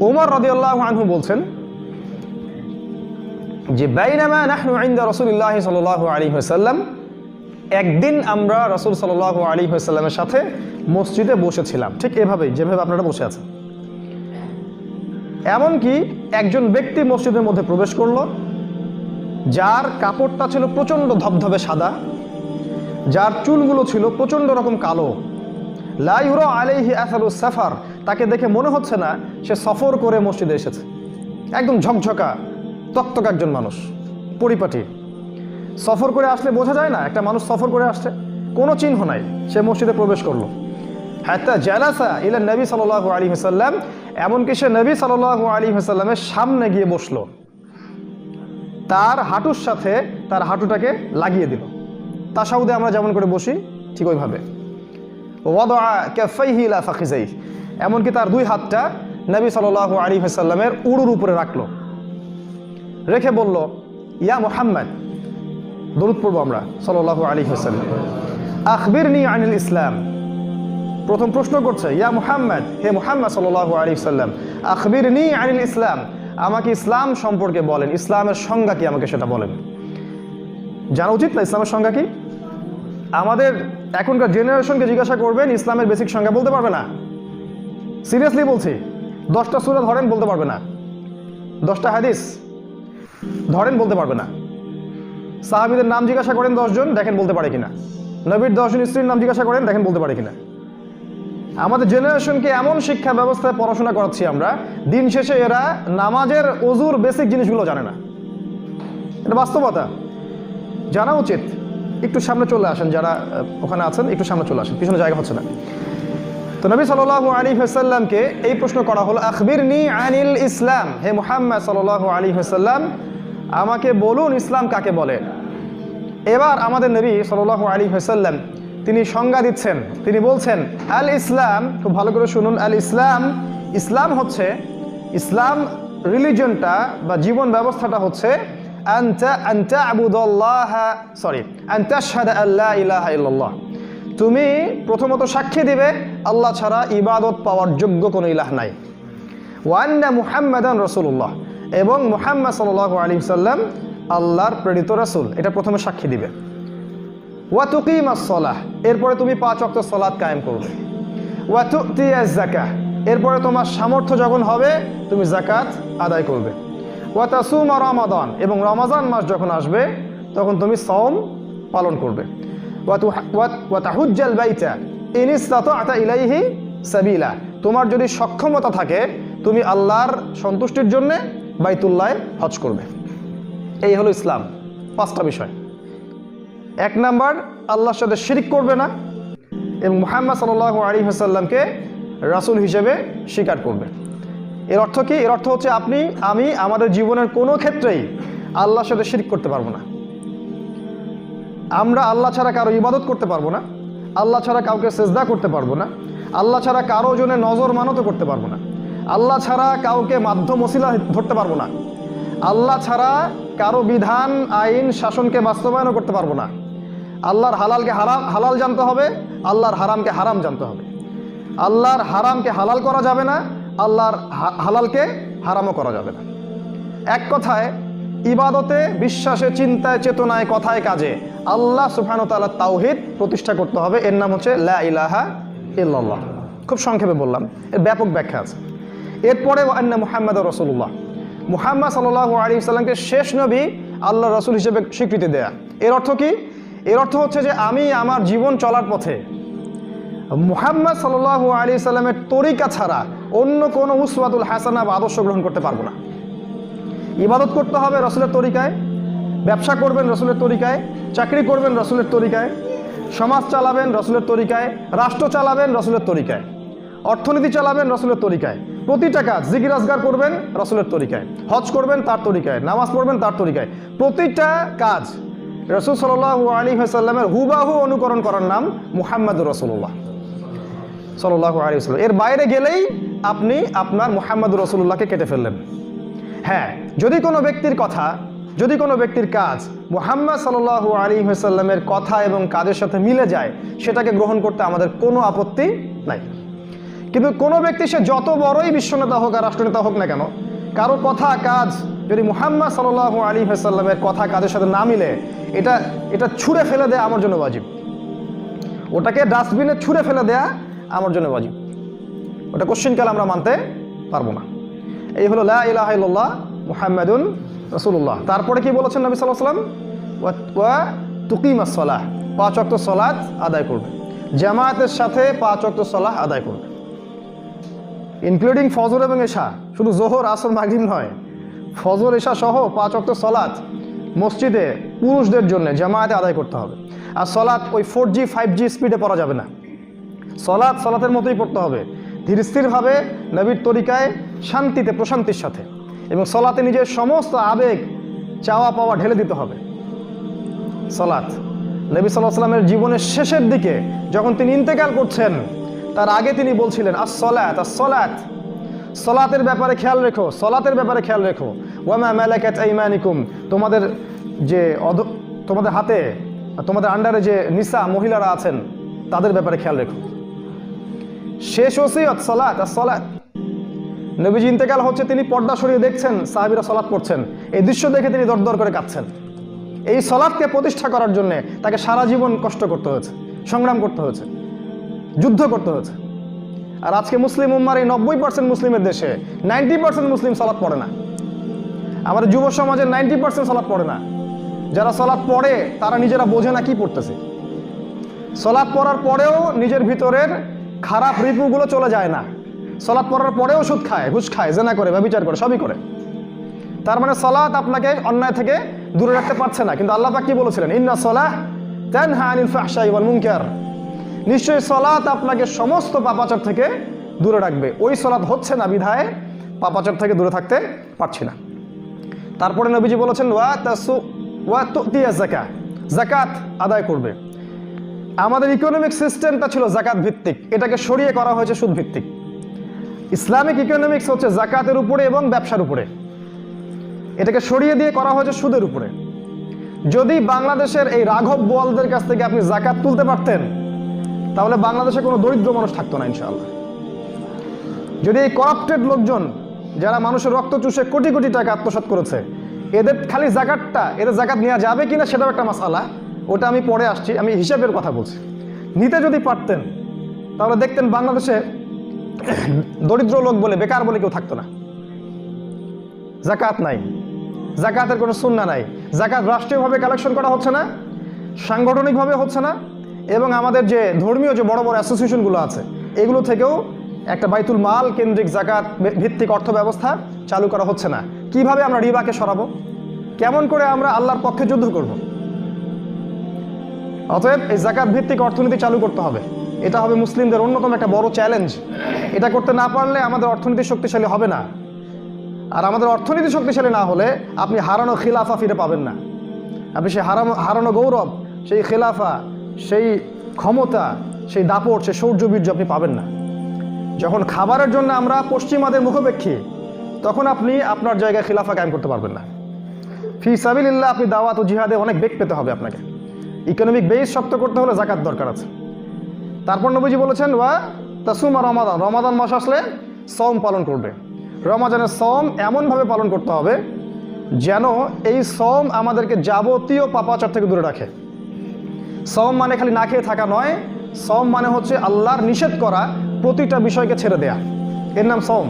ওমর রাদিয়াল্লাহু আনহু বলছেন যে বাইনামা নাহনু ইনদা রাসূলিল্লাহ সাল্লাল্লাহু আলাইহি ওয়াসাল্লাম, একদিন আমরা রাসূল সাল্লাল্লাহু আলাইহি ওয়াসাল্লামের সাথে মসজিদে বসেছিলাম, ঠিক এভাবেই যেভাবে আপনারা বসে আছেন। এমনকি একজন ব্যক্তি মসজিদের মধ্যে প্রবেশ করলো, যার কাপড়টা ছিল প্রচণ্ড ধবধবে সাদা, যার চুলগুলো ছিল প্রচণ্ড রকম কালো, লা ইউরা আলাইহি আসারুস সাফার, তাকে দেখে মনে হচ্ছে না সে সফর করে মসজিদে এসেছে। একদম ঝকঝকা তকতক একজন মানুষ, পরিপাটি। সফর করে আসলে বোঝা যায় না একটা মানুষ সফর করে আসছে, কোনো চিহ্ন নাই। সে মসজিদে প্রবেশ করলো, হাত্তা জালাসা ইলা নবী সাল্লাল্লাহু আলাইহি ওয়াসাল্লাম, এমনকি সে নবী সাল্লাল্লাহু আলাইহি ওয়াসাল্লামের সামনে গিয়ে বসলো, তার হাঁটুর সাথে তার হাঁটুটাকে লাগিয়ে দিল। তাশাহুদে আমরা যেমন করে বসি ঠিক ওইভাবে। ওয়াদা কাফাইহি ইলা ফাখিজাইহি, এমনকি তার দুই হাতটা নবী সাল্লাল্লাহু আলাইহি ওয়াসাল্লামের উড়ুর উপরে রাখলো, রেখে বলল, ইয়া মুহাম্মদ, দরুদ পড়ব আমরা সাল্লাল্লাহু আলাইহি ওয়াসাল্লাম, আখবিরনি আনিল ইসলাম। প্রথম প্রশ্ন করছে, ইয়া মুহাম্মদ, হে মুহাম্মদ সাল্লাল্লাহু আলাইহি ওয়াসাল্লাম, আখবিরনি আনিল ইসলাম, আমাকে ইসলাম সম্পর্কে বলেন, ইসলামের সংজ্ঞা কি আমাকে সেটা বলেন। জানা উচিত না ইসলামের সংজ্ঞা কি? আমাদের এখনকার জেনারেশনকে জিজ্ঞাসা করবেন, ইসলামের বেসিক সংজ্ঞা বলতে পারবে না। সিরিয়াসলি বলছি, 10টা সূরা ধরেন বলতে পারবে না, 10টা হাদিস ধরেন বলতে পারবে না। সাহাবীদের নাম জিজ্ঞাসা করেন 10 জন, দেখেন বলতে পারে কিনা। নবীর 10 জন স্ত্রীর নাম জিজ্ঞাসা করেন, দেখেন বলতে পারে কিনা। আমাদের জেনারেশনকে এমন শিক্ষা ব্যবস্থায় পড়াশোনা করাচ্ছি আমরা, দিন শেষে এরা নামাজের ওযুর বেসিক জিনিসগুলো জানে না। এটা বাস্তবতা, জানা উচিত। একটু সামনে চলে আসেন, যারা ওখানে আছেন একটু সামনে চলে আসেন, পিছনে জায়গা হচ্ছে না। তো নবী সাল্লাল্লাহু আলাইহি ওয়াসাল্লামকে এই প্রশ্ন করা হলো, আখবিরনি আনিল ইসলাম, হে মুহাম্মদ সাল্লাল্লাহু আলাইহি ওয়াসাল্লাম, আমাকে বলুন ইসলাম কাকে বলে। এবার আমাদের নবী সাল্লাল্লাহু আলাইহি ওয়াসাল্লাম তিনি সংজ্ঞা দিচ্ছেন, তিনি বলছেন, আল ইসলাম, খুব ভালো করে শুনুন, আল ইসলাম, ইসলাম হচ্ছে, ইসলাম রিলিজনটা বা জীবন ব্যবস্থাটা হচ্ছে আনতা আবুদাল্লাহ, আনতা আশহাদু আল্লা ইলাহা ইল্লাল্লাহ, তুমি প্রথমত সাক্ষী দিবে আল্লাহ ছাড়া ইবাদত পাওয়ার যোগ্য কোনো ইলাহ নাই, ওয়া আন্না মুহাম্মাদান রাসূলুল্লাহ, এবং মুহাম্মদ সাল্লাল্লাহু আলাইহি ওয়াসাল্লাম আল্লাহর প্রেরিত রাসূল, এটা প্রথমে সাক্ষী দিবে। ওয়া তুকিমাস সালাহ, এরপরে তুমি 5 ওয়াক্ত সালাত কায়েম করবে। ওয়া তুতিয়াজ যাকাহ, এরপরে তোমার সামর্থ্য যখন হবে তুমি যাকাত আদায় করবে। ওয়া তাসুমা রমাদান, এবং রমজান মাস যখন আসবে তখন তুমি সওম পালন করবে। ওয়া তাহুজ্জাল বাইতা ইন ইসতাতা'তা ইলাইহি সাবিলা, তোমার যদি সক্ষমতা থাকে তুমি আল্লাহর সন্তুষ্টির জন্য বাইতুল্লাহ হজ করবে। এই হলো ইসলাম, 5টা বিষয়। 1 নাম্বার, আল্লাহর সাথে শিরক করবে না এবং মুহাম্মদ সাল্লাল্লাহু আলাইহি ওয়াসাল্লামকে রাসূল হিসেবে স্বীকার করবে। এর অর্থ কি? এর অর্থ হচ্ছে আমি আমাদের জীবনের কোনো ক্ষেত্রেই আল্লাহর সাথে শিরক করতে পারবো না। আমরা আল্লাহ ছাড়া কারো ইবাদত করতে পারবো না, আল্লাহ ছাড়া কাউকে সেজদা করতে পারবো না, আল্লাহ ছাড়া কারো জন্য নজর মানত করতে পারবো না, আল্লাহ ছাড়া কাউকে মাধ্যম ওসিলা ধরতে পারবো না, আল্লাহ ছাড়া কারো বিধান আইন শাসনকে বাস্তবায়নও করতে পারবো না। আল্লাহর হালালকে হালাল জানতে হবে, আল্লাহর হারামকে হারাম জানতে হবে। আল্লাহর হারামকে হালাল করা যাবে না, আল্লাহর হালালকে হারামও করা যাবে না। এক কথায় ইবাদতে, বিশ্বাসে, চিন্তায়, চেতনায়, কথায়, কাজে আল্লাহ সুবহানাহু ওয়া তাআলা তাওহীদ প্রতিষ্ঠা করতে হবে। এর নাম হচ্ছে লা ইলাহা ইল্লাল্লাহ। খুব সংক্ষেপে বললাম, এর ব্যাপক ব্যাখ্যা আছে। এরপরে ওয়া আন্না মুহাম্মাদুর রাসূলুল্লাহ, মুহাম্মদ সাল্লাল্লাহু আলাইহি ওয়াসাল্লামকে শেষ নবী, আল্লাহর রাসূল হিসেবে স্বীকৃতি দেয়া। এর অর্থ কি? এর অর্থ হচ্ছে যে আমি আমার জীবন চলার পথে মুহাম্মদ সাল্লাল্লাহু আলাইহি ওয়াসাল্লামের তরিকা ছাড়া অন্য কোনো উসওয়াতুল হাসানা বা আদর্শ গ্রহণ করতে পারবো না। ইবাদত করতে হবে রাসূলের তরিকায়, ব্যবসা করবেন রাসূলের তরিকায়, চাকরি করবেন রাসূলের তরিকায়, সমাজ চালাবেন রাসূলের তরিকায়, রাষ্ট্র চালাবেন রাসূলের তরিকায়, অর্থনীতি চালাবেন রাসূলের তরিকায়, প্রতিটা কাজ জিকির আজগার করবেন রাসূলের তরিকায়, হজ করবেন তার তরিকায়, নামাজ পড়বেন তার তরিকায়। প্রতিটা কাজ রাসূল সাল্লাল্লাহু আলাইহি ওয়াসাল্লামের হুবাহু অনুকরণ করার নাম মুহাম্মাদুর রাসূলুল্লাহ সাল্লাল্লাহু আলাইহি ওয়াসাল্লাম। এর বাইরে গেলেই আপনি আপনার মুহাম্মাদুর রাসূলুল্লাহকে কেটে ফেললেন। হ্যাঁ, যদি কোনো ব্যক্তির কথা, যদি কোনো ব্যক্তির কাজ মুহাম্মদ সাল্লাল্লাহু আলাইহি ওয়াসাল্লামের কথা এবং কাজের সাথে মিলে যায়, সেটাকে গ্রহণ করতে আমাদের কোনো আপত্তি নাই। কিন্তু কোনো ব্যক্তি সে যত বড়ই বিশ্বনেতা হোক আর রাষ্ট্রনেতা হোক না কেন, কারো কথা কাজ যদি মুহাম্মদ সাল্লাল্লাহু আলাইহি ওয়াসাল্লামের কথা কাজের সাথে না মিলে, এটা ছুঁড়ে ফেলে দেয়া আমার জন্য ওয়াজিব। ওটাকে ডাস্টবিনে ছুঁড়ে ফেলে দেয়া আমার জন্য ওয়াজিব। ওটা কোশ্চিনকাল আমরা মানতে পারবো না। এই হলো লা ইলাহা ইল্লাল্লাহ মুহাম্মাদুন রাসূলুল্লাহ। তারপরে কি বলেছেন নবী সাল্লাল্লাহু আলাইহি ওয়াসাল্লাম? ওয়া তুকিমাস সালাহ, 5 ওয়াক্ত সালাত আদায় করবে, জামায়াতের সাথে 5 ওয়াক্ত সালাহ আদায় করবে, ইনক্লুডিং ফজর এবং এশা। শুধু জোহর আসর মাগরিব নয়, ফজর এশা সহ 5 ওয়াক্ত সালাত মসজিদে পুরুষদের জন্য জামায়াতে আদায় করতে হবে। আর সালাত ওই 4G 5G স্পিডে পড়া যাবে না। সালাতের মতোই পড়তে হবে, ধীর স্থিরভাবে নবীর তরিকায়, শান্তিতে, প্রশান্তির সাথে। এবং সালাতে নিজের সমস্ত আবেগ, চাওয়া পাওয়া ঢেলে দিতে হবে। সালাত নবী সাল্লাল্লাহু আলাইহি ওয়াসাল্লামের জীবনের শেষের দিকে যখন তিনি ইন্তেকাল করছেন, তার আগে তিনি বলছিলেন আস-সালাত আস-সালাত, সালাতের ব্যাপারে খেয়াল রেখো, সালাতের ব্যাপারে খেয়াল রেখো। ওয়া মা মালাকাত আইমানিকুম, তোমাদের হাতে, তোমাদের আন্ডারে যে নিসা মহিলারা আছেন তাদের ব্যাপারে খেয়াল রেখো। শেষ ওসিয়ত সালাত আস-সালাত। নবীজি ইন্তেকাল হচ্ছে, তিনি পর্দা সরিয়ে দেখছেন সাহাবীরা সালাত পড়ছেন, এই দৃশ্য দেখে তিনি দরদর করে কাঁদছেন। এই সালাতকে প্রতিষ্ঠা করার জন্য তাকে সারা জীবন কষ্ট করতে হয়েছে, সংগ্রাম করতে হয়েছে, যুদ্ধ করতে হয়েছে। আর আজকে মুসলিম উম্মার এই 90% মুসলিমের দেশে 90% মুসলিম সালাত পড়ে না। আমাদের যুব সমাজের 90% সালাত পড়ে না। যারা সালাত পড়ে তারা নিজেরা বোঝে না কি পড়তেছে। সালাত পড়ার পরেও নিজের ভিতরের খারাপ রিপুগুলো চলে যায় না। সালাত পড়ার পরেও সুদ খায়, ঘুষ খায়, জেনা করে, ব্যভিচার করে, সবই করে। তার মানে সালাত আপনাকে অন্যায় থেকে দূরে রাখতে পারছে না। কিন্তু আল্লাহ পাক কি বলেছিলেন? ইন্না সালাহ তানহা আনিল ফাহশাই ওয়াল মুনকার, নিশ্চয়ই সালাত আপনাকে সমস্ত পাপাচার থেকে দূরে রাখবে। ওই সালাত হচ্ছে না বিধায় পাপাচার থেকে দূরে থাকতে পারছি না। তারপরে নবীজি বলেছেন ওয়া তুতিয়া যাকাত, যাকাত আদায় করবে। আমাদের ইকোনমিক সিস্টেমটা ছিল যাকাত ভিত্তিক, এটাকে সরিয়ে করা হয়েছে সুদ ভিত্তিক। ইসলামিক ইকোনমিক্স হচ্ছে যাকাতের উপরে এবং ব্যবসার উপরে, এটাকে সরিয়ে দিয়ে করা হয়েছে সুদের উপরে। যদি বাংলাদেশের এই রাঘব বোয়ালদের কাছ থেকে আপনি যাকাত তুলতে পারতেন, তাহলে বাংলাদেশে কোনো দরিদ্র মানুষ থাকতো না ইনশাআল্লাহ। যদি এই করাপ্টেড লোকজন যারা মানুষের রক্ত চুষে কোটি কোটি টাকা আত্মসাৎ করেছে, এদের খালি জাকাতটা, এদের জাকাত নেওয়া যাবে কিনা সেটাও একটা মাসালা, ওটা আমি পরে আসছি, আমি হিসাবের কথা বলছি। নিতে যদি পারতেন তাহলে দেখতেন বাংলাদেশে দরিদ্র লোক বলে, বেকার বলে কেউ থাকতো না। জাকাত নাই, জাকাতের কোনো সুন্নাহ নাই, জাকাত রাষ্ট্রীয়ভাবে কালেকশন করা হচ্ছে না, সাংগঠনিকভাবে হচ্ছে না, এবং আমাদের যে ধর্মীয় যে বড় বড় অ্যাসোসিয়েশনগুলো আছে এগুলো থেকেও একটা বাইতুল মাল কেন্দ্রিক জাকাত ভিত্তিক অর্থ ব্যবস্থা চালু করা হচ্ছে না। কিভাবে আমরা রিবাকে সরাবো? কেমন করে আমরা আল্লাহর পক্ষে যুদ্ধ করব? অতএব এই জাকাত ভিত্তিক অর্থনীতি চালু করতে হবে। এটা হবে মুসলিমদের অন্যতম একটা বড় চ্যালেঞ্জ। এটা করতে না পারলে আমাদের অর্থনীতি শক্তিশালী হবে না। আর আমাদের অর্থনীতি শক্তিশালী না হলে আপনি হারানো খিলাফা ফিরে পাবেন না। আপনি সেই হারানো গৌরব, সেই খিলাফা, সেই ক্ষমতা, সেই দাপট, সেই শৌর্যবীর্য আপনি পাবেন না। যখন খাবারের জন্য আমরা পশ্চিমাদের মুখাপেক্ষী, তখন আপনি আপনার জায়গায় খিলাফা কায়েম করতে পারবেন না। ফি সাবিলিল্লাহ আপনি দাওয়াত ও জিহাদে অনেক বেগ পেতে হবে আপনাকে। ইকোনমিক বেস শক্ত করতে হলে জাকাত দরকার আছে। তারপর নবীজি বলেছেন ওয়া তাসুমা রমাদান, রমাদান মাস আসলে সওম পালন করবে। রমাদানের সওম এমনভাবে পালন করতে হবে যেন এই সওম আমাদেরকে যাবতীয় পাপাচার থেকে দূরে রাখে। সওম মানে খালি না খেয়ে থাকা নয়, সওম মানে হচ্ছে আল্লাহর নিষেধ করা প্রতিটা বিষয়কে ছেড়ে দেয়া, এর নাম সওম।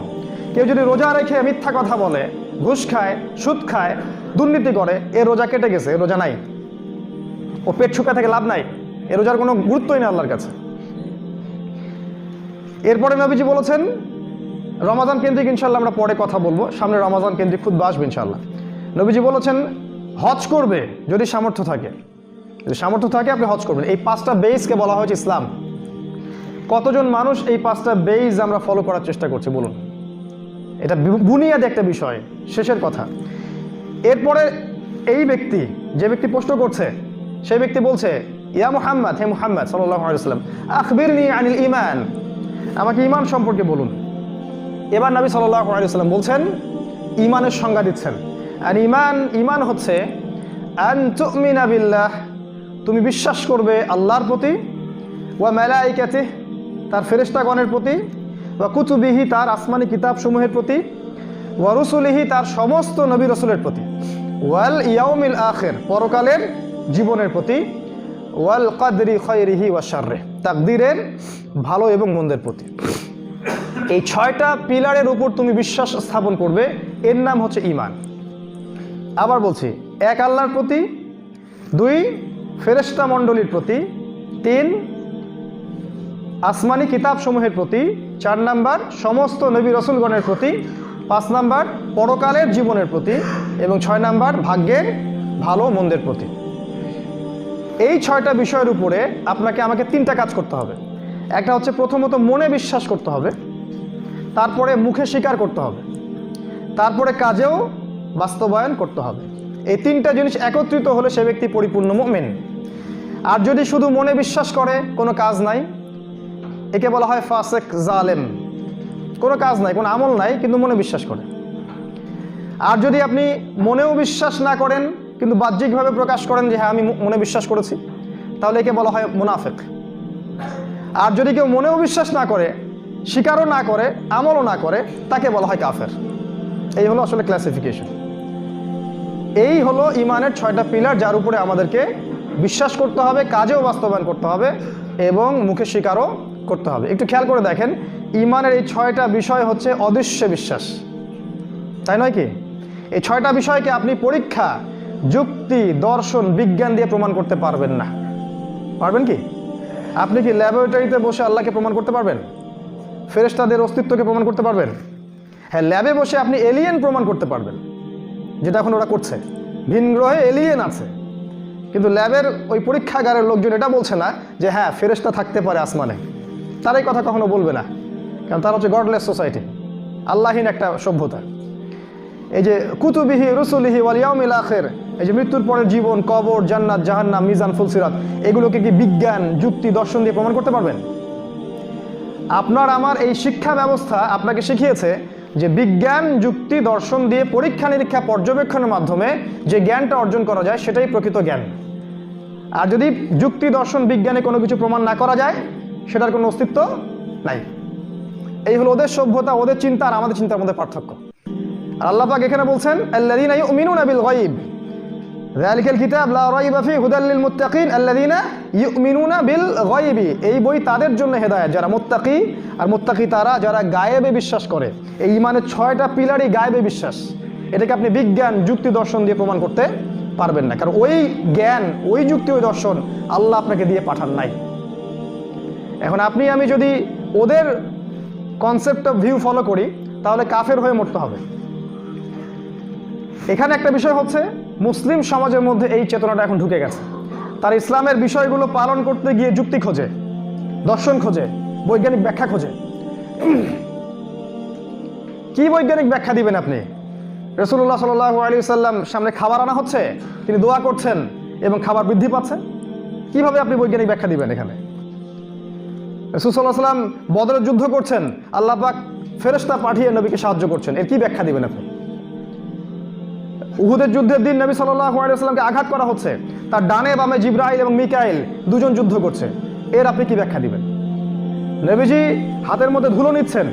কেউ যদি রোজা রেখে মিথ্যা কথা বলে, ঘুষ খায়, সুদ খায়, দুর্নীতি করে, এ রোজা কেটে গেছে, এ রোজা নাই, ও পেট শুকা থেকে লাভ নাই, এ রোজার কোনো গুরুত্বই নেই আল্লাহর কাছে। এরপরে নবীজি বলেছেন রমাদান কেন্দ্রিক, ইনশাল্লাহ আমরা পরে কথা বলবো, সামনে রমাদান কেন্দ্রিক খুতবা আসবে ইনশাল্লাহ। নবীজি বলেছেন হজ করবে যদি সামর্থ্য থাকে, যদি সামর্থ্য থাকে আপনি হজ করবেন। এই 5টা বেসকে বলা হয়েছে ইসলাম। কতজন মানুষ এই 5টা বেস আমরা ফলো করার চেষ্টা করছি বলুন? এটা বুনিয়াদি একটা বিষয়। শেষের কথা, এরপরে এই ব্যক্তি, যে ব্যক্তি প্রশ্ন করছে, সেই ব্যক্তি বলছে ইয়া মুহাম্মদ, হে মুহাম্মদ সাল্লাল্লাহু আলাইহি ওয়াসাল্লাম, আখবিরনি আনিল ঈমান, আমাকে ঈমান সম্পর্কে বলুন। এবার নবী সাল্লাল্লাহু আলাইহি ওয়াসাল্লাম বলছেন, ঈমানের সংজ্ঞা দিচ্ছেন। আর ঈমান হচ্ছে আন তুমিনা বিল্লাহ, তুমি বিশ্বাস করবে আল্লাহর প্রতি, ওয়া মালাইকাতিহি, তার ফেরেশতাগণের প্রতি, ওয়া কুতুবিহি তার আসমানি কিতাবসমূহের প্রতি, ওয়া রুসুলিহি তার সমস্ত নবী রসুলের প্রতি, ওয়াল ইয়াউমিল আখির পরকালের জীবনের প্রতি, ওয়াল কদরি খায়রিহি ওয়া শাররি তাকদীরের ভালো এবং মন্দের প্রতি। এই 6টা পিলারের উপর তুমি বিশ্বাস স্থাপন করবে, এর নাম হচ্ছে ঈমান। আবার বলছি, 1 আল্লাহর প্রতি, 2 ফেরেশতা মণ্ডলীর প্রতি, 3 আসমানি কিতাবসমূহের প্রতি, 4 নাম্বার সমস্ত নবী রসুলগণের প্রতি, 5 নাম্বার পরকালের জীবনের প্রতি এবং 6 নাম্বার ভাগ্যের ভালো মন্দের প্রতি। এই 6টা বিষয়ের উপরে আপনাকে আমাকে 3টা কাজ করতে হবে। একটা হচ্ছে প্রথমত মনে বিশ্বাস করতে হবে, তারপরে মুখে স্বীকার করতে হবে, তারপরে কাজেও বাস্তবায়ন করতে হবে। এই 3টা জিনিস একত্রিত হলে সে ব্যক্তি পরিপূর্ণ মুমিন। আর যদি শুধু মনে বিশ্বাস করে, কোনো কাজ নাই, একে বলা হয় ফাসেক জালেম। কোনো কাজ নাই, কোনো আমল নাই, কিন্তু মনে বিশ্বাস করে। আর যদি আপনি মনেও বিশ্বাস না করেন কিন্তু বাহ্যিকভাবে প্রকাশ করেন যে হ্যাঁ আমি মনে বিশ্বাস করেছি, তাহলে একে বলা হয় মুনাফিক। আর যদি কেউ মনেও বিশ্বাস না করে, স্বীকারও না করে, আমলও না করে, তাকে বলা হয় কাফের। এই হলো আসলে ক্লাসিফিকেশন। এই হলো ঈমানের 6টা পিলার, যার উপরে আমাদেরকে বিশ্বাস করতে হবে, কাজেও বাস্তবায়ন করতে হবে এবং মুখে স্বীকারও করতে হবে। একটু খেয়াল করে দেখেন, ঈমানের এই 6টা বিষয় হচ্ছে অদৃশ্য বিশ্বাস, তাই নয় কি? এই 6টা বিষয়কে আপনি পরীক্ষা, যুক্তি, দর্শন, বিজ্ঞান দিয়ে প্রমাণ করতে পারবেন না। পারবেন কি? আপনি কি ল্যাবরেটরিতে বসে আল্লাহকে প্রমাণ করতে পারবেন? ফেরেশতাদের অস্তিত্বকে প্রমাণ করতে পারবেন? হ্যাঁ, ল্যাবে বসে আপনি এলিয়েন প্রমাণ করতে পারবেন, যেটা এখন ওরা করছে। ভিন গ্রহে এলিয়েন আছে, কিন্তু ল্যাবের ওই পরীক্ষাগারের লোকজন এটা বলছে না যে হ্যাঁ ফেরেশতা থাকতে পারে আসমানে। তার এই কথা কখনো বলবে না, কারণ তারা হচ্ছে গডলেস সোসাইটি, আল্লাহীন একটা সভ্যতা। এই যে কুতুবিহি রুসুলিহি ওয়াল ইয়াউমিল আখির, এই যে মৃত্যুর পরের জীবন, কবর, জান্নাত, জাহান্নাম, মিজান, ফুলসিরাত, এগুলোকে কি বিজ্ঞান, যুক্তি, দর্শন দিয়ে প্রমাণ করতে পারবেন? আপনার আমার এই শিক্ষা ব্যবস্থা আপনাকে শিখিয়েছে যে বিজ্ঞান, যুক্তি, দর্শন দিয়ে পরীক্ষা নিরীক্ষা, পর্যবেক্ষণের মাধ্যমে যে জ্ঞানটা অর্জন করা যায় সেটাই প্রকৃত জ্ঞান। আর যদি যুক্তি, দর্শন, বিজ্ঞানে কোনো কিছু প্রমাণ না করা যায়, সেটার কোনো অস্তিত্ব নাই। এই হলো ওদের সভ্যতা, ওদের চিন্তা আর আমাদের চিন্তার মধ্যে পার্থক্য। আর আল্লাহ পাক এখানে বলছেন আল্লাযীনা ইউমিনুনা বিল গায়ব যালিকাল কিতাব লা রাইবা ফীহি হুদাল লিল মুত্তাকিন আল্লাযীনা ইউমিনুনা বিল গায়ব। এই বই তাদের জন্য হেদায়েত যারা মুত্তাকি, আর মুত্তাকি তারা যারা গায়েবে বিশ্বাস করে। এই ঈমানের 6টা পিলারই গায়েবে বিশ্বাস। এটাকে আপনি বিজ্ঞান, যুক্তি, দর্শন দিয়ে প্রমাণ করতে পারবেন না, কারণ ওই জ্ঞান, ওই যুক্তি, ওই দর্শন আল্লাহ আপনাকে দিয়ে পাঠান নাই। এখন আপনি আমি যদি ওদের কনসেপ্ট অফ ভিউ ফলো করি, তাহলে কাফের হয়ে মরতে হবে। এখানে একটা বিষয় হচ্ছে, মুসলিম সমাজের মধ্যে এই চেতনাটা এখন ঢুকে গেছে। তার ইসলামের বিষয়গুলো পালন করতে গিয়ে যুক্তি খোঁজে, দর্শন খোঁজে, বৈজ্ঞানিক ব্যাখ্যা খোঁজে। কি বৈজ্ঞানিক ব্যাখ্যা দিবেন আপনি? রাসূলুল্লাহ সাল্লাল্লাহু আলাইহি ওয়াসাল্লাম সামনে খাবার আনা হচ্ছে, তিনি দোয়া করছেন এবং খাবার বৃদ্ধি পাচ্ছে। কিভাবে আপনি বৈজ্ঞানিক ব্যাখ্যা দিবেন এখানে? রাসূল সাল্লাল্লাহু আলাইহি ওয়াসাল্লাম বদরের যুদ্ধ করছেন, আল্লাহ পাক ফেরেশতা পাঠিয়ে নবীকে সাহায্য করছেন, এর কি ব্যাখ্যা দিবেন আপনি? উহুদের যুদ্ধের দিন নবী সাল্লাল্লাহু আলাইহি ওয়াসাল্লামকে আঘাত করা হচ্ছে, তার ডানে বামে জিবরাইল এবং মিকাইল দুজন যুদ্ধ করছে, এর আপনি কি ব্যাখ্যা দিবেন? নবীজি হাতের মধ্যে ধুলো নিচ্ছেন,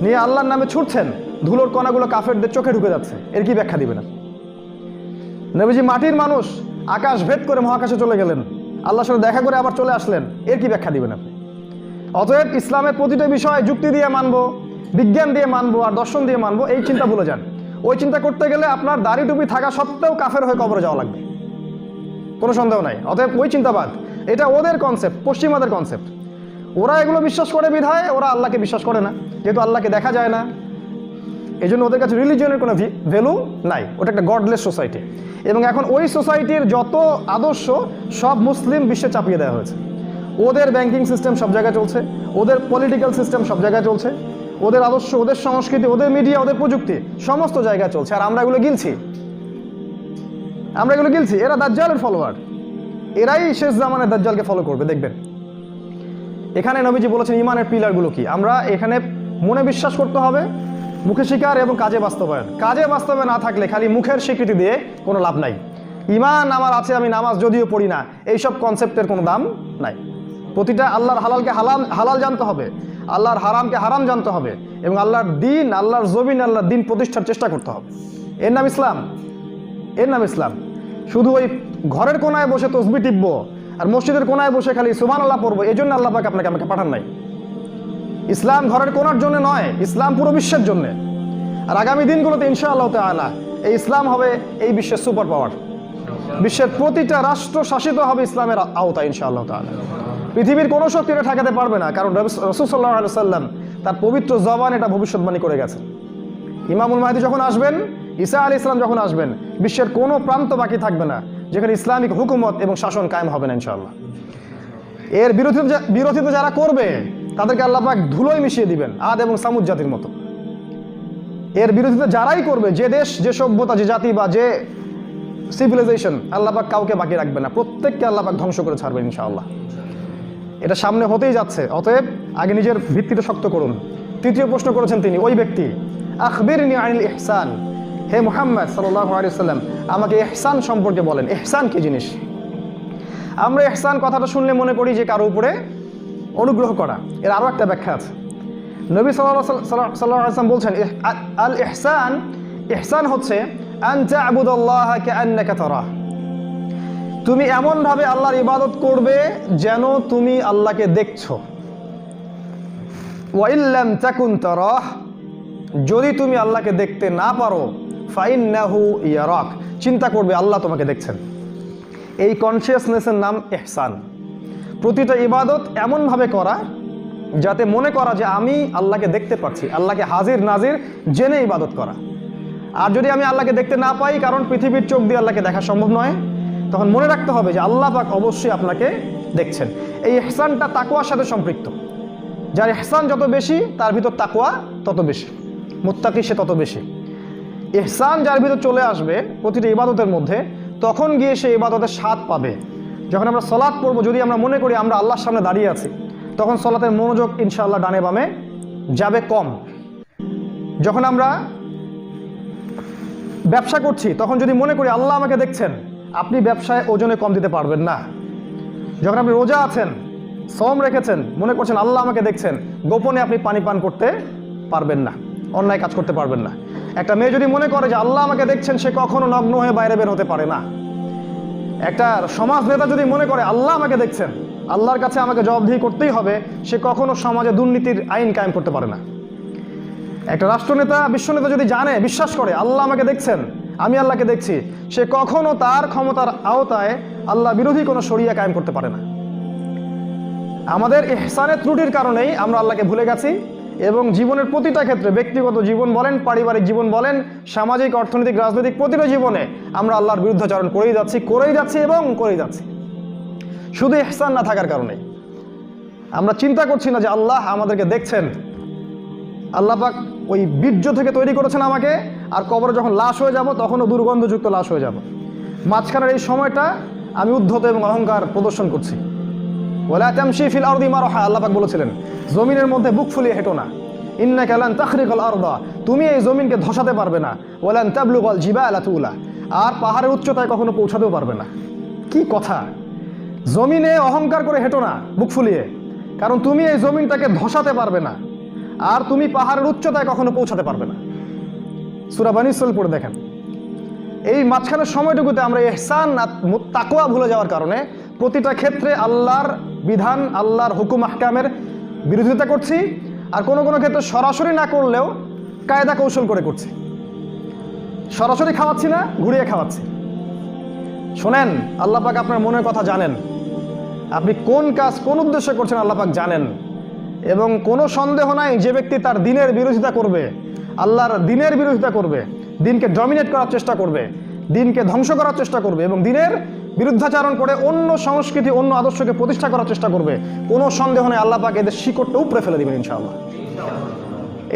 নিয়ে আল্লাহর নামে ছুটছেন, ধুলোর কণাগুলো কাফেরদের চোখে ঢুকে যাচ্ছে, এর কি ব্যাখ্যা দিবেন? নবীজি মাটির মানুষ, আকাশ ভেদ করে মহাকাশে চলে গেলেন, আল্লাহর সাথে দেখা করে আবার চলে আসলেন, এর কি ব্যাখ্যা দিবেন আপনি? অতএব ইসলামের প্রতিটা বিষয় যুক্তি দিয়ে মানবো, বিজ্ঞান দিয়ে মানবো আর দর্শন দিয়ে মানবো, এই চিন্তা ভুলে যান। ওই চিন্তা করতে গেলে আপনার দাড়ি টুপি থাকা সত্ত্বেও কাফের হয়ে কবরে যাওয়া লাগবে, কোনো সন্দেহ নাই। অতএব ওই চিন্তাবাদ, এটা ওদের কনসেপ্ট, পশ্চিমাদের কনসেপ্ট। ওরা এগুলো বিশ্বাস করে বিধায় ওরা আল্লাহকে বিশ্বাস করে না, যেহেতু আল্লাহকে দেখা যায় না, এই জন্য ওদের কাছে রিলিজিয়নের কোনো ভ্যালু নাই। ওটা একটা গডলেস সোসাইটি। এবং এখন ওই সোসাইটির যত আদর্শ সব মুসলিম বিশ্বে চাপিয়ে দেওয়া হয়েছে। ওদের ব্যাংকিং সিস্টেম সব জায়গায় চলছে, ওদের পলিটিক্যাল সিস্টেম সব জায়গায় চলছে, ওদের আদর্শ, ওদের সংস্কৃতি, ওদের মিডিয়া, ওদের প্রযুক্তি সমস্ত জায়গায় চলছে। আর আমরা এগুলো গিলছি, এরা দাজ্জালের ফলোয়ার, এরাই শেষ জামানের দাজ্জালকে ফলো করবে, দেখবেন। এখানে নবীজি বলেছেন ঈমানের পিলারগুলো কি। আমরা এখানে মনে বিশ্বাস করতে হবে, মুখে স্বীকার এবং কাজে বাস্তবায়ন। কাজে বাস্তবায়ন না থাকলে খালি মুখের স্বীকৃতি দিয়ে কোনো লাভ নাই। ঈমান আমার আছে, আমি নামাজ যদিও পড়ি না, এইসব কনসেপ্টের কোনো দাম নাই। প্রতিটা আল্লাহর হালালকে হালাল জানতে হবে, আল্লাহর হারামকে হারাম জানতে হবে এবং আল্লাহর দিন, আল্লাহর জমিন, আল্লাহর দিন প্রতিষ্ঠার চেষ্টা করতে হবে। এর নাম ইসলাম, এর নাম ইসলাম। শুধু ওই ঘরের কোনায় বসে তসবিহ টিপবো আর মসজিদের কোনায় বসে খালি সুবহানাল্লাহ পড়বো, এই জন্য আল্লাহ পাক আপনাকে আমাকে পাঠান নাই। ইসলাম ঘরের কোনার জন্য নয়, ইসলাম পুরো বিশ্বের জন্য। আর আগামী দিনগুলোতে ইনশাআল্লাহ তাআলা এই ইসলাম হবে এই বিশ্বের সুপার পাওয়ার। বিশ্বের প্রতিটা রাষ্ট্র শাসিত হবে ইসলামের আওতায় ইনশাআল্লাহ তাআলা। পৃথিবীর কোনো শক্তি এটা ঠেকাতে পারবে না, কারণ রাসূল সাল্লাল্লাহু আলাইহি ওয়াসাল্লাম তার পবিত্র জবান এটা ভবিষ্যৎবাণী করে গেছেন। ইমামুল মাহদী যখন আসবেন, ঈসা আলাইহিস সালাম যখন আসবেন, বিশ্বের কোনো প্রান্ত বাকি থাকবে না যেখানে ইসলামিক হুকুমত এবং শাসন কায়েম হবে না ইনশাআল্লাহ। এর বিরোধিতা যারা করবে তাদেরকে আল্লাহ পাক ধুলোয় মিশিয়ে দিবেন, আদ এবং সামুদ জাতির মতো। এর বিরোধিতা যারাই করবে, যে দেশ, যে সভ্যতা, যে জাতি বা যে সিভিলাইজেশন, আল্লাহ পাক কাউকে বাকি রাখবে না, প্রত্যেককে আল্লাহ পাক ধ্বংস করে ছাড়বেন ইনশাআল্লাহ। এটা সামনে হতেই যাচ্ছে, অতএব আগে নিজের ভিত্তিটা শক্ত করুন। তৃতীয় প্রশ্ন করেছেন তিনি, ওই ব্যক্তি, আখবিরনি আনিল ইহসান, হে মুহাম্মদ সাল্লাল্লাহু আলাইহি ওয়াসাল্লাম আমাকে ইহসান সম্পর্কে বলেন। ইহসান কি জিনিস? আমরা ইহসান কথাটা শুনলে মনে করি যে কারো উপরে অনুগ্রহ করা। এর আরও একটা ব্যাখ্যা আছে। নবী সাল্লাল্লাহু আলাইহি ওয়াসাল্লাম বলছেন, আল ইহসান, ইহসান হচ্ছে আন তা'বুদাল্লাহা কাআন্নাকা তারাহ, তুমি এমনভাবে আল্লাহর ইবাদত করবে যেন তুমি আল্লাহকে দেখছো। ওয়া ইল্লাম তাকুন তারাহ, যদি তুমি আল্লাহকে দেখতে না পারো, ফাইন্নাহু ইয়ারাক, চিন্তা করবে আল্লাহ তোমাকে দেখছেন। এই কনসিয়াসনেসের নাম ইহসান। প্রতিটা ইবাদত এমনভাবে করা যাতে মনে করা যে আমি আল্লাহকে দেখতে পাচ্ছি, আল্লাহকে হাজির নাজির জেনে ইবাদত করা। আর যদি আমি আল্লাহকে দেখতে না পাই, কারণ পৃথিবীর চোখ দিয়ে আল্লাহকে দেখা সম্ভব নয়, তখন মনে রাখতে হবে যে আল্লাহ পাক অবশ্যই আপনাকে দেখছেন। এই ইহসানটা তাকওয়ার সাথে সম্পৃক্ত। যার ইহসান যত বেশি তার ভিতর তাকওয়া তত বেশি, মুত্তাকি সে তত বেশি। ইহসান যার ভিতর চলে আসবে প্রতিটা ইবাদতের মধ্যে, তখন গিয়ে সে ইবাদতের স্বাদ পাবে। যখন আমরা সালাত পড়বো, যদি আমরা মনে করি আমরা আল্লাহর সামনে দাঁড়িয়ে আছি, তখন সালাতের মনোযোগ ইনশাআল্লাহ ডানে বামে যাবে কম। যখন আমরা ব্যবসা করছি, তখন যদি মনে করি আল্লাহ আমাকে দেখছেন, আপনি ব্যবসায় ওজনে কম দিতে পারবেন না। যখন আপনি রোজা আছেন, সওম রেখেছেন, মনে করছেন আল্লাহ আমাকে দেখছেন, গোপনে আপনি পানি পান করতে পারবেন না, অন্যায় কাজ করতে পারবেন না। একটা মেয়ে যদি মনে করে যে আল্লাহ আমাকে দেখছেন, সে কখনো নগ্ন হয়ে বাইরে বের হতে পারে না। একটা সমাজ নেতা যদি মনে করে আল্লাহ আমাকে দেখছেন, আল্লাহর কাছে আমাকে জবাবদিহি করতেই হবে, সে কখনো সমাজে দুর্নীতির আইন কায়েম করতে পারে না। একটা রাষ্ট্রনেতা, বিশ্বনেতা যদি জানে, বিশ্বাস করে আল্লাহ আমাকে দেখছেন, আমি আল্লাহকে দেখছি, সে কখনো তার ক্ষমতার আওতায় আল্লাহ বিরোধী কোনো শরিয়া কায়েম করতে পারে না। আমাদের ইহসানের ত্রুটির কারণেই আমরা আল্লাহকে ভুলে গেছি এবং জীবনের প্রতিটা ক্ষেত্রে, ব্যক্তিগত জীবন বলেন, পারিবারিক জীবন বলেন, সামাজিক, অর্থনৈতিক, রাজনৈতিক প্রতিটা জীবনে আমরা আল্লাহর বিরুদ্ধাচরণ করেই যাচ্ছি এবং করেই যাচ্ছি। শুধু ইহসান না থাকার কারণে আমরা চিন্তা করছি না যে আল্লাহ আমাদেরকে দেখছেন। আল্লাহ পাক ওই বীর্য থেকে তৈরি করেছেন আমাকে, আর কবরে যখন লাশ হয়ে যাব তখনও দুর্গন্ধযুক্ত লাশ হয়ে যাব। মাঝখানের এই সময়টা আমি উদ্ধত এবং অহংকার প্রদর্শন করছি। ওয়ালা তামশি ফিল আরদি মারহা, আল্লাহ পাক বলেছিলেন জমিনের মধ্যে বুক ফুলিয়ে হেঁটো না। ইন্নাকা লান তাখরিকাল আরদা, তুমি এই জমিনকে ধসাতে পারবে না। ওয়ালান তাবলুগাল জিবালা তুলা, আর পাহাড়ের উচ্চতায় কখনো পৌঁছাতেও পারবে না। কি কথা! জমিনে অহংকার করে হেঁটো না বুক ফুলিয়ে, কারণ তুমি এই জমিনটাকে ধসাতে পারবে না, আর তুমি পাহাড়ের উচ্চতায় কখনো পৌঁছাতে পারবে না। সূরা বনী ইসরাঈল পড়ে দেখেন। এই মাঝখানের সময়টুকুতে আমরা ইহসান, তাকওয়া ভুলে যাওয়ার কারণে প্রতিটা ক্ষেত্রে আল্লাহর বিধান, আল্লাহর হুকুম আহকামের বিরোধিতা করছি, আর কোনো কোনো ক্ষেত্রে সরাসরি না করলেও কায়দা কৌশল করে করছি। সরাসরি খাওয়াচ্ছি না, ঘুরিয়ে খাওয়াচ্ছি। শোনেন, আল্লাহ পাক আপনার মনের কথা জানেন, আপনি কোন কাজ কোন উদ্দেশ্যে করছেন আল্লাহ পাক জানেন। এবং কোনো সন্দেহ নাই, যে ব্যক্তি তার দিনের বিরোধিতা করবে, আল্লাহর দিনের বিরোধিতা করবে, দিনকে ডমিনেট করার চেষ্টা করবে, দিনকে ধ্বংস করার চেষ্টা করবে এবং দিনের বিরুদ্ধাচরণ করে অন্য সংস্কৃতি, অন্য আদর্শকে প্রতিষ্ঠা করার চেষ্টা করবে, কোনো সন্দেহ নেই আল্লাহ পাক এদের শিকড়টা উপড়ে ফেলে দিবেন ইনশাআল্লাহ।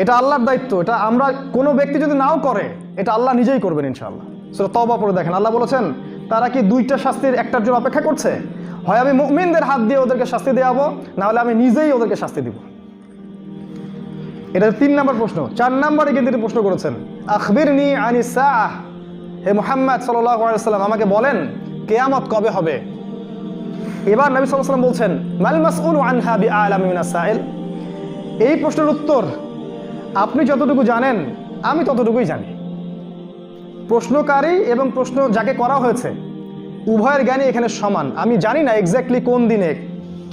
এটা আল্লাহর দায়িত্ব। এটা আমরা, কোনো ব্যক্তি যদি নাও করে, এটা আল্লাহ নিজেই করবেন ইনশাআল্লাহ। সূরা তাওবা পড়ে দেখেন, আল্লাহ বলেছেন তারা কি দুইটা শাস্তির একটার জন্য অপেক্ষা করছে? হয় আমি মুমিনদের হাত দিয়ে ওদেরকে শাস্তি দেওয়াবো, না হলে আমি নিজেই ওদেরকে শাস্তি দিব। এটা 3 নম্বর প্রশ্ন। 4 নম্বরে কিন্তু প্রশ্ন করেছেন, আখবিরনি আনিস সাআহ, হে মুহাম্মদ সাল্লাল্লাহু আলাইহি ওয়াসাল্লাম আমাকে বলেন কিয়ামত কবে হবে। এবার নবী সাল্লাল্লাহু আলাইহি ওয়াসাল্লাম বলছেন, মাল মাসউলু আনহা বিআলামি মিনাস সাইল, এই প্রশ্নের উত্তর আপনি যতটুকু জানেন আমি ততটুকুই জানি। প্রশ্নকারী এবং প্রশ্ন যাকে করা হয়েছে উভয়ের জ্ঞানই এখানে সমান। আমি জানি না এক্স্যাক্টলি কোন দিনে,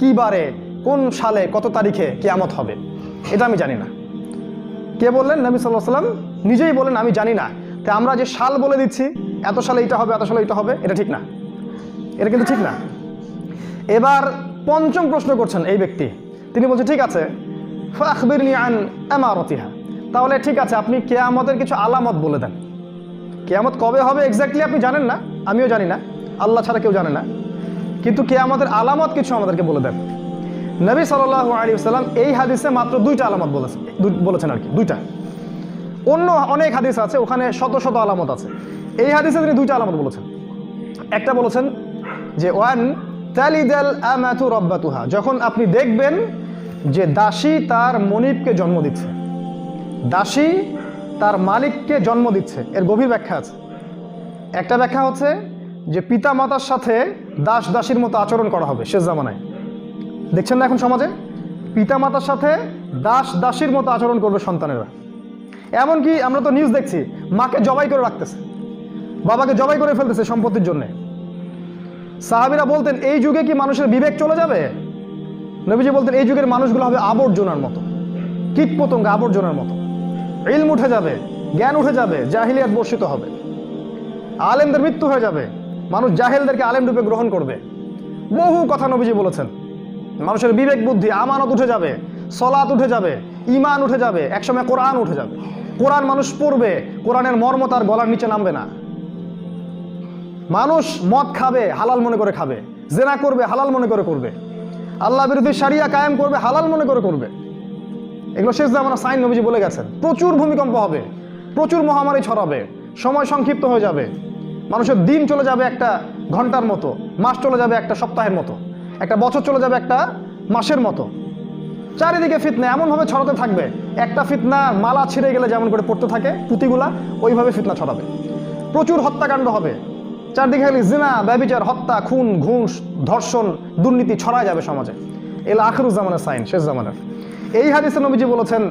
কী বারে, কোন সালে, কত তারিখে কিয়ামত হবে, এটা আমি জানি না। কে বললেন? নবী সাল্লাল্লাহু আলাইহি ওয়াসাল্লাম নিজেই বলেন আমি জানি না। তাই আমরা যে সাল বলে দিচ্ছি, এত সালে এটা হবে, এত সালে এটা হবে, এটা ঠিক না, এটা কিন্তু ঠিক না। এবার পঞ্চম প্রশ্ন করছেন এই ব্যক্তি, তিনি বলছেন ঠিক আছে, ফাখবিরনি আন আমারাতিহা, তাহলে ঠিক আছে আপনি কিয়ামতের কিছু আলামত বলে দেন। কিয়ামত কবে হবে এক্স্যাক্টলি আপনি জানেন না, আমিও জানি না, আল্লাহ ছাড়া কেউ জানে না, কিন্তু কিয়ামতের আলামত কিছু আমাদেরকে বলে দেন। নবী সাল্লাল্লাহু আলাইহি ওয়াসাল্লাম এই হাদিসে মাত্র দুইটা আলামত বলেছেন আর কি, দুইটা। অন্য অনেক হাদিস আছে, ওখানে শত শত আলামত আছে। এই হাদিসে তিনি দুইটা আলামত বলেছেন। একটা বলেছেন যে ওয়ান তালিদাল আমাতু রাব্বাতুহা, যখন আপনি দেখবেন যে দাসী তার মনিবকে জন্ম দিচ্ছে, দাসী তার মালিককে জন্ম দিচ্ছে। এর গভীর ব্যাখ্যা আছে। একটা ব্যাখ্যা হচ্ছে যে পিতা মাতার সাথে দাস দাসীর মতো আচরণ করা হবে শেষ জামানায়। দেখছেন না এখন সমাজে পিতা মাতার সাথে দাস দাসীর মতো আচরণ করবে সন্তানেরা। এমনকি আমরা তো নিউজ দেখছি, মাকে জবাই করে রাখতেছে, বাবাকে জবাই করে ফেলতেছে সম্পত্তির জন্যে। সাহাবীরা বলতেন এই যুগে কি মানুষের বিবেক চলে যাবে? নবীজি বলতেন এই যুগের মানুষগুলো হবে আবর্জনার মতো, কীট পতঙ্গ আবর্জনার মতো। ইলম উঠে যাবে, জ্ঞান উঠে যাবে, জাহিলিয়াত বর্ষিত হবে, আলেমদের মৃত্যু হয়ে যাবে, মানুষ জাহেলদেরকে আলেম রূপে গ্রহণ করবে। বহু কথা নবীজি বলেছেন। মানুষের বিবেক বুদ্ধি আমানত উঠে যাবে, সলাত উঠে যাবে, ঈমান উঠে যাবে, একসময় কোরআন উঠে যাবে। কোরআন মানুষ পড়বে, কোরআনের মর্ম তার গলার নিচে নামবে না। মানুষ মদ খাবে, হালাল মনে করে খাবে, জেনা করবে, হালাল মনে করে করবে, আল্লাহ বিরোধী শারিয়া কায়েম করবে, হালাল মনে করে করবে। এগুলো শেষ জামানা সাইন নবীজি বলে গেছেন। প্রচুর ভূমিকম্প হবে, প্রচুর মহামারী ছড়াবে, সময় সংক্ষিপ্ত হয়ে যাবে, মানুষের দিন চলে যাবে একটা ঘন্টার মতো, মাস চলে যাবে একটা সপ্তাহের মতো, একটা বছর চলে যাবে একটা মাসের মতো। চারিদিকে ফিতনা এমনভাবে ছড়াতে থাকবে, একটা ফিতনা মালা ছিঁড়ে গেলে যেমন করে পড়তে থাকে পুঁতিগুলা, ওইভাবে ফিতনা ছড়াবে। প্রচুর হত্যাকাণ্ড হবে, চারদিকে খালি জিনা, ব্যভিচার, হত্যা, খুন, ঘুষ, ধর্ষণ, দুর্নীতি ছড়ায় যাবে সমাজে। এলা আখিরুজ জামানের সাইন, শেষ জামানের। এই হাদিসে নবীজি বলেছেন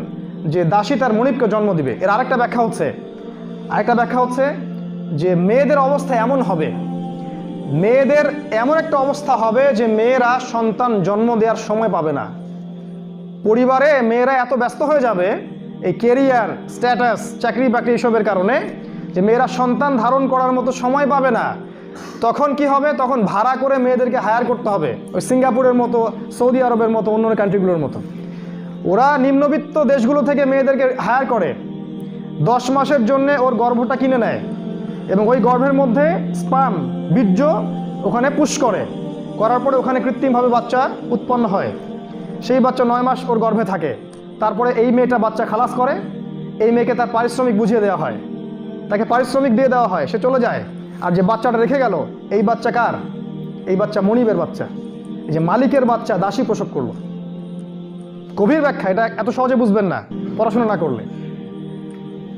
যে দাসী তার মনিবকে জন্ম দিবে। এর আরেকটা ব্যাখ্যা হচ্ছে যে মেয়েদের অবস্থা এমন হবে, মেয়েদের এমন একটা অবস্থা হবে যে মেয়েরা সন্তান জন্ম দেওয়ার সময় পাবে না। পরিবারে মেয়েরা এত ব্যস্ত হয়ে যাবে এই কেরিয়ার, স্ট্যাটাস, চাকরি বাকরি এসবের কারণে, যে মেয়েরা সন্তান ধারণ করার মতো সময় পাবে না। তখন কি হবে? তখন ভাড়া করে মেয়েদেরকে হায়ার করতে হবে, ওই সিঙ্গাপুরের মতো, সৌদি আরবের মতো, অন্য কান্ট্রিগুলোর মতো। ওরা নিম্নবিত্ত দেশগুলো থেকে মেয়েদেরকে হায়ার করে, 10 মাসের জন্যে ওর গর্ভটা কিনে নেয় এবং ওই গর্ভের মধ্যে স্পার্ম, বীর্য ওখানে পুশ করার পরে ওখানে কৃত্রিমভাবে বাচ্চা উৎপন্ন হয়। সেই বাচ্চা 9 মাস ওর গর্ভে থাকে। তারপরে এই মেয়েটা বাচ্চা খালাস করে, এই মেয়েকে তার পারিশ্রমিক বুঝিয়ে দেওয়া হয়, তাকে পারিশ্রমিক দিয়ে দেওয়া হয়, সে চলে যায়। আর যে বাচ্চাটা রেখে গেল, এই বাচ্চা কার? এই বাচ্চা মনিবের বাচ্চা, এই যে মালিকের বাচ্চা দাসী প্রসব করলো। গভীর ব্যাখ্যা, এটা এত সহজে বুঝবেন না পড়াশোনা না করলে।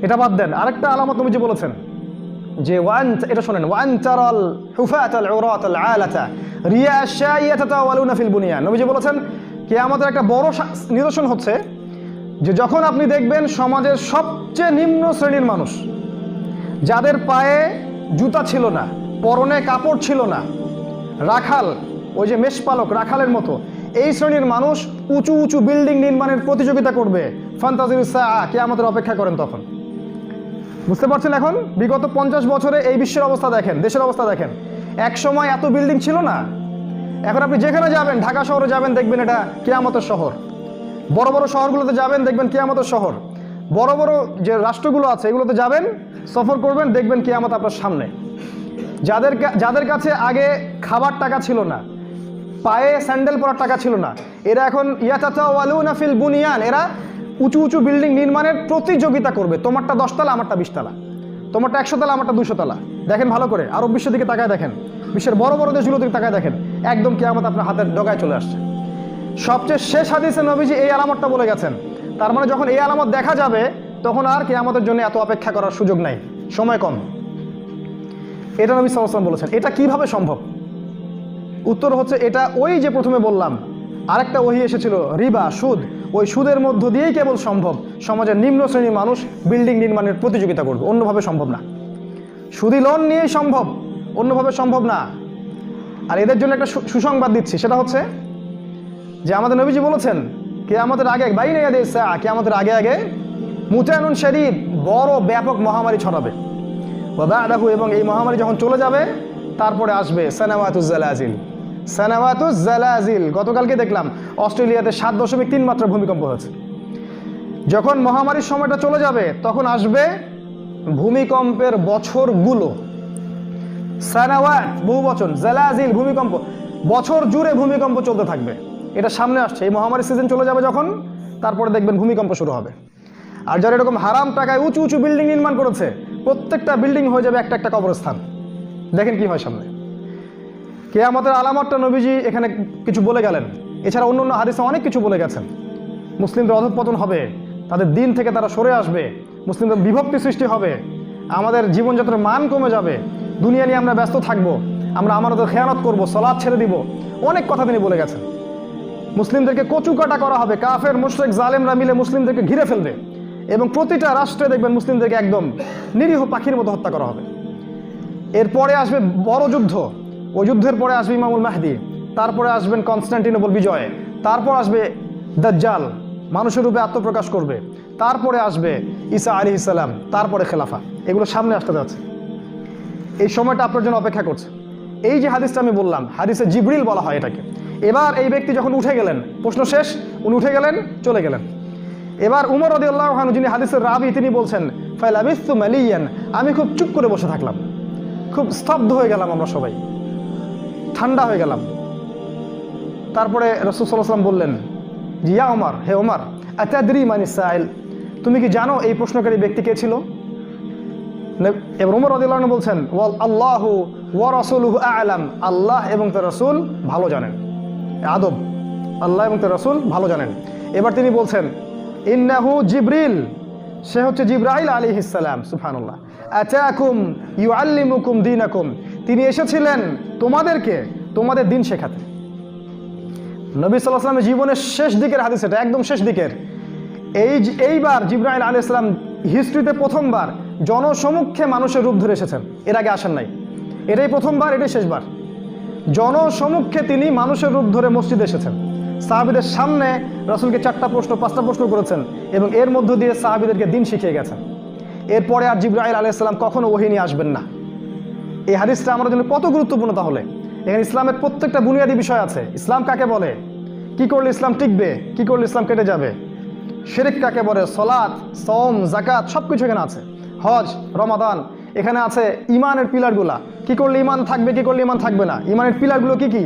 এটা বাদ দেন, আরেকটা আলামত নবীজি বলেছেন যে এটা শোনেন, ওয়ান তারাল হুফাতাল উরাতাল আলাতা রিয়া আশ-শাইয়াতা তাওয়ালুনা ফিল বুনিয়ান। নবীজি বলেছেন কিয়ামতের একটা বড় নিদর্শন হচ্ছে যে যখন আপনি দেখবেন সমাজের সবচেয়ে নিম্ন শ্রেণীর মানুষ, যাদের পায়ে জুতা ছিল না, পরনে কাপড় ছিল না, রাখাল, ওই যে মেষপালক রাখালের মতো, এই শ্রেণীর মানুষ উঁচু উঁচু বিল্ডিং নির্মাণের প্রতিযোগিতা করবে। ফান্তাজিরুস সাআ, কিয়ামতের অপেক্ষা করেন তখন। বুঝতে পারছেন? এখন বিগত 50 বছরে এই বিশ্বের অবস্থা দেখেন, দেশের অবস্থা দেখেন। এক সময় এত বিল্ডিং ছিল না, এখন আপনি যেখানে যাবেন, ঢাকা শহরে যাবেন দেখবেন এটা কিয়ামতের শহর। বড় বড় শহরগুলোতে যাবেন দেখবেন কিয়ামতের শহর। বড় বড় যে রাষ্ট্রগুলো আছে এগুলোতে যাবেন, সফর করবেন, দেখবেন কিয়ামত আপনার সামনে। যাদের কাছে আগে খাবার টাকা ছিল না, পায়ে স্যান্ডেল পরার টাকা ছিল না, এরা এখন ইয়াতাতাওয়ালুনা ফিল বুনিয়ান, এরা উঁচু উঁচু বিল্ডিং নির্মাণের প্রতিযোগিতা করবে। তোমারটা 10 তলা, আমারটা 20 তলা, তোমারটা 100 তলা, আমারটা 200 তলা। দেখেন ভালো করে, আরব বিশ্বের দিকে তাকায় দেখেন, বিশ্বের বড় বড় দেশগুলোর দিকে তাকায় দেখেন, একদম কিয়ামত আপনার হাতের ডগায় চলে আসছে। সবচেয়ে শেষ হাদিসে নবীজি এই আলামতটা বলে গেছেন। তার মানে যখন এই আলামত দেখা যাবে তখন আর কিয়ামতের জন্য এত অপেক্ষা করার সুযোগ নাই, সময় কম। এটা নবী সাল্লাল্লাহু আলাইহি ওয়াসাল্লাম বলেছেন। এটা কিভাবে সম্ভব? উত্তর হচ্ছে এটা ওই যে প্রথমে বললাম, আরেকটা ওহী এসেছিল রিবা, সুদ, ওই সুদের মধ্য দিয়েই কেবল সম্ভব। সমাজের নিম্ন শ্রেণীর মানুষ বিল্ডিং নির্মাণের প্রতিযোগিতা করবে, অন্যভাবে সম্ভব না। সুদি লোন নিয়েই সম্ভব, অন্যভাবে সম্ভব না। আর এদের জন্য একটা সুসংবাদ দিচ্ছি, সেটা হচ্ছে যে আমাদের নবীজি বলেছেন কিয়ামতের আগে বাইনা ইয়াদাই সাআ, কিয়ামতের আগে আগে মুতানুন শরীদ, বড় ব্যাপক মহামারী ছড়াবে। ওয়া বা'দাহু, এবং এই মহামারী যখন চলে যাবে তারপরে আসবে সানাওয়াতুজ জালাজিল। সানাওয়াতুজ জালাজিল, গতকালকে দেখলাম অস্ট্রেলিয়াতে 7.3 মাত্রা ভূমিকম্প হয়েছে। যখন মহামারীর সময়টা চলে যাবে তখন আসবে ভূমিকম্পের বছরগুলো। সানাওয়াত বহু বচন, জালাজিল ভূমিকম্প, বছর জুড়ে ভূমিকম্প চলতে থাকবে। এটা সামনে আসছে, এই মহামারী সিজন চলে যাবে যখন, তারপরে দেখবেন ভূমিকম্প শুরু হবে। আর যারা এরকম হারাম টাকায় উঁচু উঁচু বিল্ডিং নির্মাণ করেছে, প্রত্যেকটা বিল্ডিং হয়ে যাবে একটা একটা কবরস্থান। দেখেন কি হয় সামনে। কিয়ামতের আলামতটা নবীজি এখানে কিছু বলে গেলেন, এছাড়া অন্য অন্য হাদিসে অনেক কিছু বলে গেছেন। মুসলিমদের অধঃপতন হবে, তাদের দিন থেকে তারা সরে আসবে, মুসলিমদের বিভক্তি সৃষ্টি হবে, আমাদের জীবনযাত্রার মান কমে যাবে, দুনিয়া নিয়ে আমরা ব্যস্ত থাকবো, আমরা আমাদের খেয়ানত করবো, সালাত ছেড়ে দিব, অনেক কথা তিনি বলে গেছেন। মুসলিমদেরকে কচুকাটা করা হবে, কাফের মুশরিক জালেমরা মিলে মুসলিমদেরকে ঘিরে ফেলবে, এবং প্রতিটা রাষ্ট্রে দেখবেন মুসলিমদেরকে একদম নিরীহ পাখির মতো হত্যা করা হবে। এরপরে আসবে বড় যুদ্ধ, ওই যুদ্ধের পরে আসবে ইমামুল মাহদি, তারপরে আসবেন কনস্টান্টিনোপল বিজয়, তারপর আসবে দাজ্জাল মানুষের রূপে আত্মপ্রকাশ করবে, তারপরে আসবে ঈসা আলাইহিস সালাম, তারপরে খেলাফা। এগুলো সামনে আসতে যাচ্ছে, এই সময়টা আপনার জন্য অপেক্ষা করছে। এই যে হাদিসটা আমি বললাম, হাদিসে জিবরিল বলা হয় এটাকে। এবার এই ব্যক্তি যখন উঠে গেলেন, প্রশ্ন শেষ, উনি উঠে গেলেন, চলে গেলেন। এবার উমর রাদিয়াল্লাহু আনহু, যিনি হাদিসের রাবি, তিনি বলছেন ফালাবিস্তু মালিয়ান, আমি খুব চুপ করে বসে থাকলাম, খুব স্তব্ধ হয়ে গেলাম, আমরা সবাই ঠান্ডা হয়ে গেলাম। তারপরে রাসূল সাল্লাল্লাহু আলাইহি ওয়াসাল্লাম বললেন যে ইয়া ওমর, হে ওমর, আতাদরি মানিস সাইল, তুমি কি জানো এই প্রশ্নকারী ব্যক্তি কে ছিল? এবার উমর রাদিয়াল্লাহু আনহু বলছেন ওয়াল আল্লাহু ওয়া রাসূলুহু আ'লাম, আল্লাহ এবং তার রাসূল ভালো জানেন। আদব, আল্লাহ এবং তার রাসূল ভালো জানেন। এবার তিনি বলছেন ইন্নাহু জিবরিল, সে হচ্ছে জিবরাইল আলাইহিস সালাম, সুবহানাল্লাহ। আতাকুম ইউআল্লিমুকুম দীনাকুম, তিনি এসেছিলেন তোমাদেরকে তোমাদের দিন শেখাতে। নবী সাল্লাল্লাহু আলাইহি ওয়াসাল্লামের জীবনের শেষ দিকের হাদিস এটা, একদম শেষ দিকের। এইবার জিবরাইল আলাইহিস সালাম হিস্ট্রিতে প্রথমবার জনসমক্ষে মানুষের রূপ ধরে এসেছেন, এর আগে আসেন নাই। এটাই প্রথমবার, এটাই শেষবার। জনসমক্ষে তিনি মানুষের রূপ ধরে মসজিদে এসেছেন, সাহাবীদের সামনে রাসূলকে 4টা প্রশ্ন 5টা প্রশ্ন করেছেন, এবং এর মধ্য দিয়ে সাহাবীদেরকে দিন শিখিয়ে গেছেন। এরপরে আর জিবরাইল আলাইহিস সালাম কখনো ওহী নিয়ে আসবেন না। এই হাদিসটা আমাদের জন্য কত গুরুত্বপূর্ণ তাহলে। এখানে ইসলামের প্রত্যেকটা বুনিয়াদী বিষয় আছে। ইসলাম কাকে বলে, কি করলে ইসলাম টিকবে, কি করলে ইসলাম কেটে যাবে, শিরক কাকে বলে, সালাত, সওম, যাকাত, সব কিছু এখানে আছে। হজ, রমাদান, এখানে আছে ইমানের পিলারগুলা, কি করলে ইমান থাকবে, কি করলে ইমান থাকবে না, ইমানের পিলারগুলো কি কি।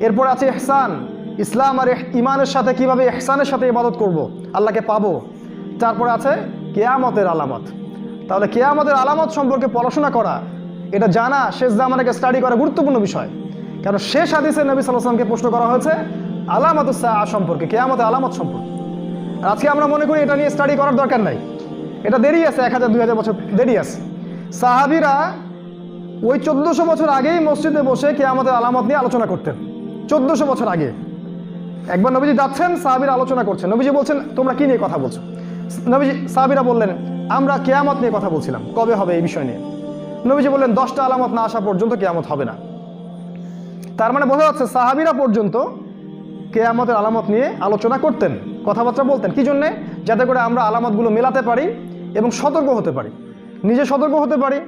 এরপর আছে ইহসান, ইসলাম আর ইমানের সাথে কিভাবে ইহসানের সাথে ইবাদত করব, আল্লাহকে পাবো। তারপরে আছে কিয়ামতের আলামত। তাহলে কিয়ামতের আলামত সম্পর্কে পড়াশোনা করা, এটা জানা, শেষ জামানাকে স্টাডি করা গুরুত্বপূর্ণ বিষয়। কারণ শেষ হাদিসে নবী সাল্লাল্লাহু আলাইহি ওয়াসাল্লামকে প্রশ্ন করা হয়েছে আলামাতুস সাআ সম্পর্কে, কিয়ামতের আলামত সম্পর্কে। আর আজকে আমরা মনে করি এটা নিয়ে স্টাডি করার দরকার নাই, এটা দেরি আছে, 1000-2000 বছর দেরি আছে। সাহাবীরা ওই 1400 বছর আগেই মসজিদে বসে কিয়ামতের আলামত নিয়ে আলোচনা করতেন। 1400 বছর আগে একবার নবীজি যাচ্ছেন, সাহাবীরা আলোচনা করছেন, নবীজি বলছেন তোমরা কি নিয়ে কথা বলছো? সাহাবীরা বললেন আমরা কিয়ামত নিয়ে কথা বলছিলাম, কবে হবে এই বিষয় নিয়ে। নবীজি বললেন 10টা আলামত না আসা পর্যন্ত কিয়ামত হবে না। তার মানে বোঝা যাচ্ছে সাহাবীরা পর্যন্ত কিয়ামতের আলামত নিয়ে আলোচনা করতেন, কথাবার্তা বলতেন। কি জন্যে? যাতে করে আমরা আলামতগুলো মেলাতে পারি এবং সতর্ক হতে পারি, নিজে সতর্ক হতে পারি,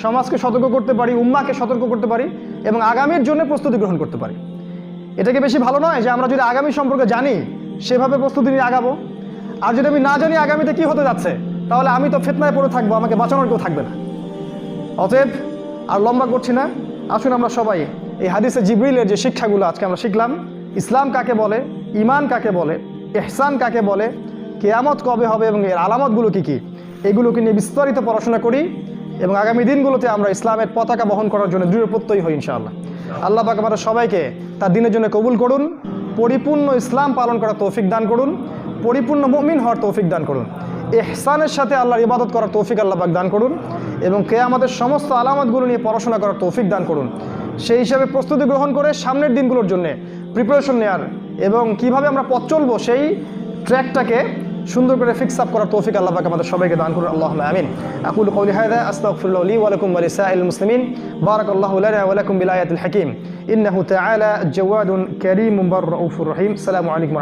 সমাজকে সতর্ক করতে পারি, উম্মাহকে সতর্ক করতে পারি, এবং আগামীর জন্য প্রস্তুতি গ্রহণ করতে পারি। এটাকে বেশি ভালো নয় যে আমরা যদি আগামী সম্পর্কে জানি সেভাবে প্রস্তুতি নিয়ে আগাবো, আর যদি আমি না জানি আগামীতে কি হতে যাচ্ছে, তাহলে আমি তো ফিতনায় পড়ে থাকবো, আমাকে বাঁচানোর কেউ থাকবে না। অতএব আর লম্বা করছি না, আসুন আমরা সবাই এই হাদিসে জিবরিলের যে শিক্ষাগুলো আজকে আমরা শিখলাম, ইসলাম কাকে বলে, ঈমান কাকে বলে, ইহসান কাকে বলে, কিয়ামত কবে হবে এবং এর আলামতগুলো কি কি, এগুলোকে নিয়ে বিস্তারিত পড়াশোনা করি এবং আগামী দিনগুলোতে আমরা ইসলামের পতাকা বহন করার জন্য দৃঢ় প্রত্যয়ী হই ইনশাআল্লাহ। আল্লাহ পাক আমাদের সবাইকে তার দিনের জন্য কবুল করুন, পরিপূর্ণ ইসলাম পালন করার তৌফিক দান করুন, পরিপূর্ণ মুমিন হওয়ার তৌফিক দান করুন, ইহসানের সাথে আল্লাহর ইবাদত করার তৌফিক আল্লাহ পাক দান করুন, এবং কিয়ামতের সমস্ত আলামতগুলো নিয়ে পড়াশোনা করার তৌফিক দান করুন। সেই হিসাবে প্রস্তুতি গ্রহণ করে সামনের দিনগুলোর জন্য প্রিপারেশন নেওয়ার এবং কিভাবে আমরা পথ চলবো সেই ট্র্যাকটাকে সুন্দর করে ফিক্স আপ করার তৌফিক আল্লাহ পাক আমাদের সবাইকে দান করুন। আল্লাহুম্মা আমিন। আকুলু কওলি হাযা আস্তাগফিরুল্লাহ লি ওয়া লাকুম ওয়া লিসাইরিল মুসলিমিন। বারাকাল্লাহু লানা ওয়া লাকুম বিল আয়াতিল হাকীম। ইন্নাহু তাআলা জাওয়াদুন কারীমুন বার রাউফুর রহিম। আসসালামু আলাইকুম।